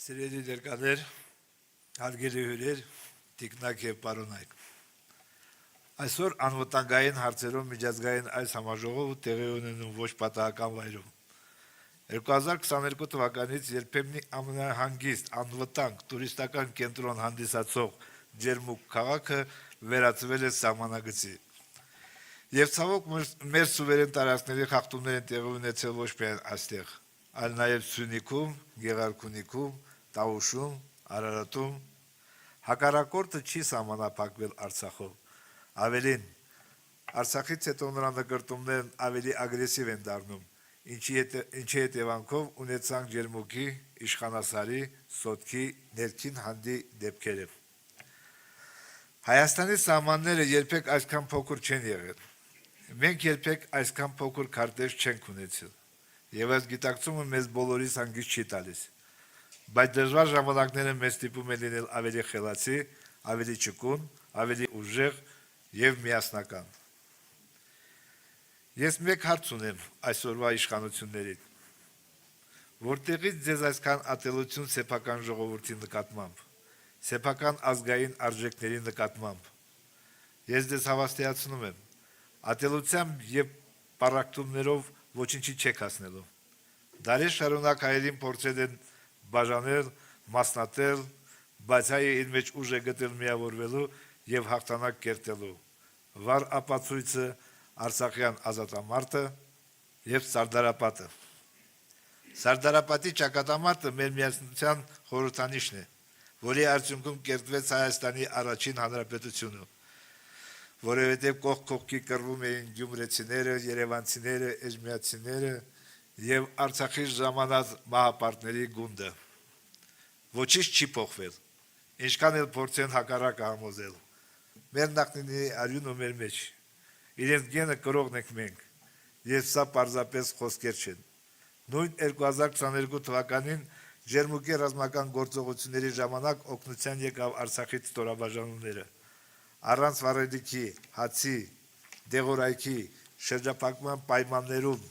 Սիրելի ներկաներ, հարգելի հյուրեր, տիկնակ եւ պարոնայք։ Այսօր անվտանգային հարցերով միջազգային այս համաժողովը տեղի ունենում ոչ պատահական վայրում։ 2022 թվականից երբեմնի ամենահանգիստ, անվտանգ, տուրիստական կենտրոն հանդիսացող Ջերմուկ քաղաքը վերածվել է սահմանագծի։ Եվ ցավոք մեր սուվերեն տարածքների խախտումներ են տեղի ունեցել ոչ միայն այստեղ, այլ նաև Սյունիքում, Գեղարքունիքում, Տավուշում, Արարատում։ Հակառակորդը չի սահմանափակվել Արցախով։ Ավելին, Արցախից հետո նրա նկրտումներն ավելի ագրեսիվ են դառնում, ինչի հետևանքով ունեցանք Ջերմուկի, Իշխանասարի, Սոտքի ներքին հանդի դեպքերը։ Հայաստանի սահմանները երբեք այսքան փոքր չեն եղել։ Մենք երբեք այսքան փոքր քարտեզ չենք ունեցել։ Եվ այս գիտակցումը մեզ բոլորիս հանգիստ չի տալիս։ Բայց դժվար ժամանակները մեզ ստիպում են լինել ավելի խելացի, ավելի ճկուն, ավելի ուժեղ եւ միասնական։ Ես մեկ հարց ունեմ այսօրվա իշխանություններին. որտեղից ձեզ այսքան ատելություն սեփական ժողովրդի նկատմամբ, սեփական ազգային արժեքների նկատմամբ։ Ես ձեզ հավաստիացնում եմ, ատելությամբ եւ պառակտումներով ոչինչի չեք հասնելու։ Դարեր շարունակ հայերին փորձել են բաժանել, մասնատել, բայց հայը իր մեջ ուժ է գտել միավորվելու եւ հաղթանակ կերտելու։ Վառ ապացույցը Արցախյան ազատամարտը եւ Սարդարապատը։ Սարդարապատի ճակատամարտը մեր միասնության խորհրդանիշն է, որի արդյունքում կերտվեց Հայաստանի առաջին հանրապետությունը, որովհետեւ կողք կողքի կռվում էին գյումրեցիները, երևանցիները, էջմիածիները եւ Արցախի ժամանած մահապարտների գունդը։ Ոչինչ չի փոխվել, ինչքան էլ փորձեն հակառակը համոզել։ Մեր նախնիների արյունը մեր մեջ, իրենց գենը կրողն ենք մենք, եւ սա պարզապես խոսքեր չեն։ Նույն 2022 թվականին Ջերմուկի ռազմական գործողությունների ժամանակ օգնության եկավ Արցախի ստորաբաժանումները։ Առանց վառելիքի, հացի, դեղորայքի, շրջափակման պայմաններում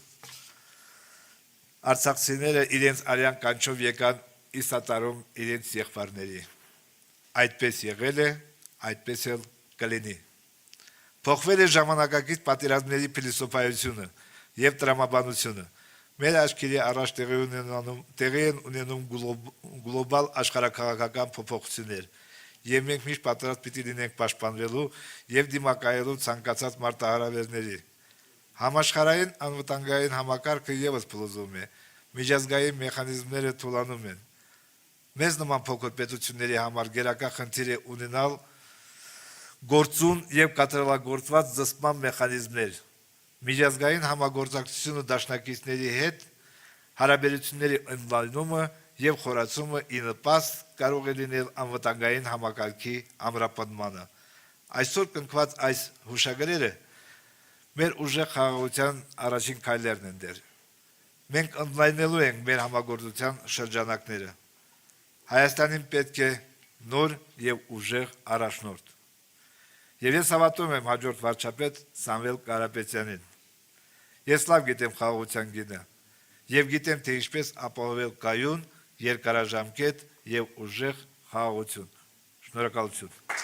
արցախցիները իրենց արյան կանչով եկան իսատարում իրենց եղբայրների։ Այդպես եղել է, այդպես էլ կլինի։ Փոխվել է ժամանակակից պատերազմների փիլիսոփայությունը եւ տրամաբանությունը։ Մեր աչքերի առաջ տեղի են ունենում գլոբալ աշխարհաքաղաքական փոփոխություններ, եւ մենք միշտ պատրաստ պիտի լինենք պաշտպանվելու եւ դիմակայելու ցանկացած մարտահրավերների։ Համաշխարհային անվտանգային համակարգը եւս փլուզվում է, միջազգային մեխանիզմները թուլանում են։ Մեզ նման փոքր պետությունների համար գերակա խնդիր է ունենալ գործուն եւ կատարելագործված զսպման մեխանիզմներ։ Միջազգային համագործակցությունը դաշնակիցների հետ հարաբերությունների ընդլայնումը եւ խորացումը ի նպաստ կարող է լինել անվտանգային համակարգի ամրապնդմանը։ Այսօր կնքված այս հուշագրերը մեր ուժեղ խաղաղության առաջին քայլերն են դեր։ Մենք ընդլայնելու ենք մեր համագործության շրջանակները։ Հայաստանին պետք է նոր եւ ուժեղ առաջնորդ։ Եվ ես հավատում եմ հաջորդ վարչապետ Սամվել Կարապետյանին։ Ես լավ գիտեմ խաղաղության գինը եւ գիտեմ, թե ինչպես ապահովել կայուն, երկարաժամկետ եւ ուժեղ խաղաղություն։ Շնորհակալություն։